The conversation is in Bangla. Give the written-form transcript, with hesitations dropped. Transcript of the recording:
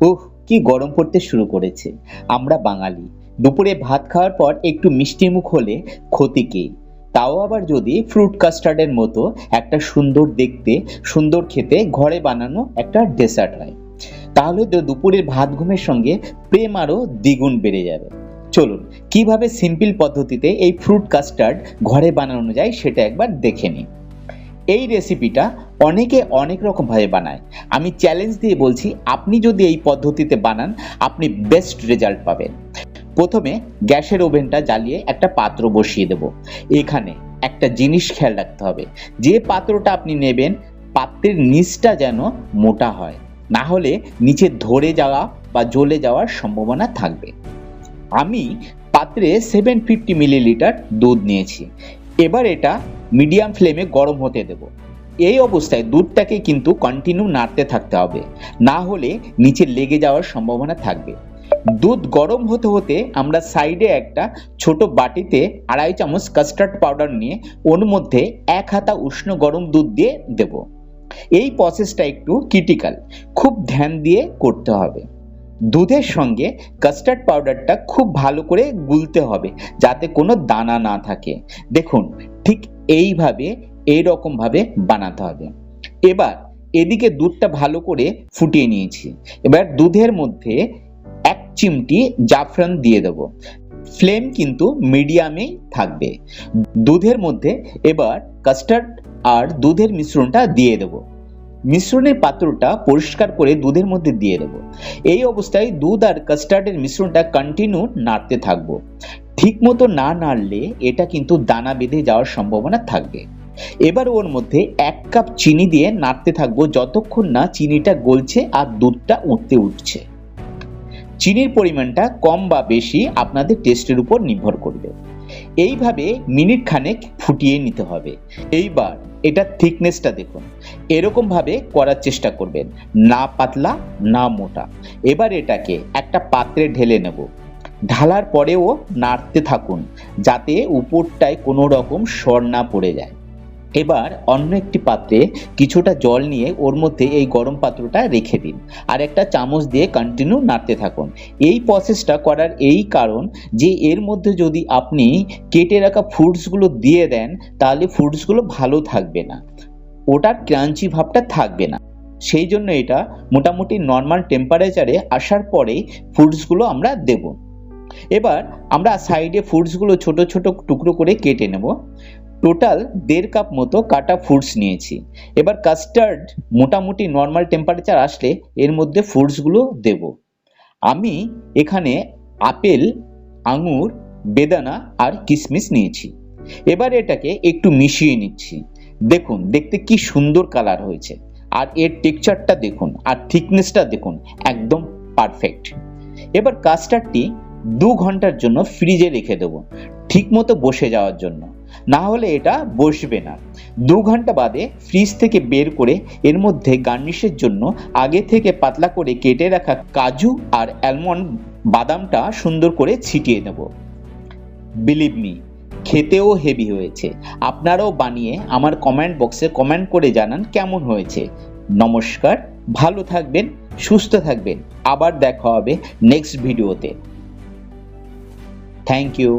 উহ, কি গরম পড়তে শুরু করেছে। আমরা বাঙালি দুপুরে ভাত খাওয়ার পর একটু মিষ্টি মুখ হলে ক্ষতি কি? তাও আবার যদি ফ্রুট কাস্টার্ডের মতো একটা সুন্দর দেখতে, সুন্দর খেতে ঘরে বানানো একটা ডেসার্ট হয়, তাহলে তো দুপুরের ভাত ঘুমের সঙ্গে প্রেম আরো দ্বিগুণ বেড়ে যাবে। চলুন, কিভাবে সিম্পল পদ্ধতিতে এই ফ্রুট কাস্টার্ড ঘরে বানানো যায় সেটা একবার দেখে নিই। এই রেসিপিটা অনেকে অনেক রকম ভাবে বানায়। আমি চ্যালেঞ্জ দিয়ে বলছি, আপনি যদি এই পদ্ধতিতে বানান, আপনি বেস্ট রেজাল্ট পাবেন। প্রথমে গ্যাসের ওভেনটা জ্বালিয়ে একটা পাত্র বসিয়ে দেব। এখানে একটা জিনিস খেয়াল রাখতে হবে, যে পাত্রটা আপনি নেবেন, পাত্রের নিচটা যেন মোটা হয়, না হলে নিচে ধরে যাওয়া বা জ্বলে যাওয়ার সম্ভাবনা থাকবে। আমি পাত্রে 750 মিলিলিটার দুধ নিয়েছি। এবার এটা মিডিয়াম ফ্লেমে গরম হতে দেব। এই অবস্থায় দুধটাকে কিন্তু কন্টিনিউ নাড়তে থাকতে হবে, না হলে নিচে লেগে যাওয়ার সম্ভাবনা থাকবে। দুধ গরম হতে হতে আমরা সাইডে একটা ছোট বাটিতে 2.5 চামচ কাস্টার্ড পাউডার নিয়ে ওর মধ্যে 1 হাতা উষ্ণ গরম দুধ দিয়ে দেব। এই প্রসেসটা একটু ক্রিটিক্যাল, খুব ধ্যান দিয়ে করতে হবে। দুধের সঙ্গে কাস্টার্ড পাউডারটা খুব ভালো করে গুলতে হবে, যাতে কোনো দানা না থাকে। দেখুন, ঠিক এইভাবে এইরকম ভাবে বানাতে হবে। এবার এদিকে দুধটা ভালো করে ফুটিয়ে নিয়েছি। এবার দুধের মধ্যে 1 চিমটি জাফরান দিয়ে দেব। ফ্লেম কিন্তু মিডিয়ামেই থাকবে। দুধের মধ্যে এবার কাস্টার্ড আর দুধের মিশ্রণটা দিয়ে দেব। মিশ্রণের পাত্রটা পরিষ্কার করে দুধের মধ্যে দিয়ে দেব। এই অবস্থায় দুধ আর কাস্টার্ডের মিশ্রণটা কন্টিনিউ নাড়তে থাকবো। ঠিক মতো না নাড়লে এটা কিন্তু দানা বেঁধে যাওয়ার সম্ভাবনা থাকবে। এবার ওর মধ্যে 1 কাপ চিনি দিয়ে নাড়তে থাকবো যতক্ষণ না চিনিটা গলছে আর দুধটা উঠছে। চিনির পরিমাণটা কম বা বেশি আপনাদের টেস্টের উপর নির্ভর করবে। এইভাবে মিনিট খানেক ফুটিয়ে নিতে হবে। এইবার এটার থিকনেসটা দেখুন, এরকম ভাবে করার চেষ্টা করবেন, না পাতলা না মোটা। এবার এটাকে একটা পাত্রে ঢেলে নেব। ঢালার পরেও নাড়তে থাকুন, যাতে উপরটায় কোনো রকম সর না পড়ে যায়। এবার অন্য একটি পাত্রে কিছুটা জল নিয়ে ওর মধ্যে এই গরম পাত্রটা রেখে দিন, আর একটা চামচ দিয়ে কন্টিনিউ নাড়তে থাকুন। এই প্রসেসটা করার এই কারণ যে এর মধ্যে যদি আপনি কেটে রাখা ফ্রুটসগুলো দিয়ে দেন, তাহলে ফ্রুটসগুলো ভালো থাকবে না, ওটার ক্রাঞ্চি ভাবটা থাকবে না। সেই জন্য এটা মোটামুটি নর্মাল টেম্পারেচারে আসার পরেই ফ্রুটসগুলো আমরা দেব। এবার আমরা সাইডে ফ্রুটসগুলো ছোট ছোট টুকরো করে কেটে নেব। টোটাল 1.5 কাপ মতো কাটা ফ্রুটস নিয়েছি। এবার কাস্টার্ড মোটামুটি নর্মাল টেম্পারেচার আসলে এর মধ্যে ফ্রুটসগুলো দেব। আমি এখানে আপেল, আঙুর, বেদানা আর কিশমিশ নিয়েছি। এবার এটাকে একটু মিশিয়ে নিচ্ছি। দেখুন, দেখতে কি সুন্দর কালার হয়েছে, আর এর টেক্সচারটা দেখুন, আর থিকনেসটা দেখুন, একদম পারফেক্ট। এবার কাস্টার্ডটি 2 ঘন্টার জন্য ফ্রিজে রেখে দেবো, ঠিক মতো বসে যাওয়ার জন্য, না হলে এটা বসবে না। 2 ঘন্টা বাদে ফ্রিজ থেকে বের করে এর মধ্যে গার্নিশের জন্য আগে থেকে পাতলা করে কেটে রাখা কাজু আর অ্যালমন্ড বাদামটা সুন্দর করে ছিটিয়ে দেব। বিলিভ মি, খেতেও হেভি হয়েছে। আপনারাও বানিয়ে আমার কমেন্ট বক্সে কমেন্ট করে জানান কেমন হয়েছে। নমস্কার, ভালো থাকবেন, সুস্থ থাকবেন। আবার দেখা হবে নেক্সট ভিডিওতে। Thank you.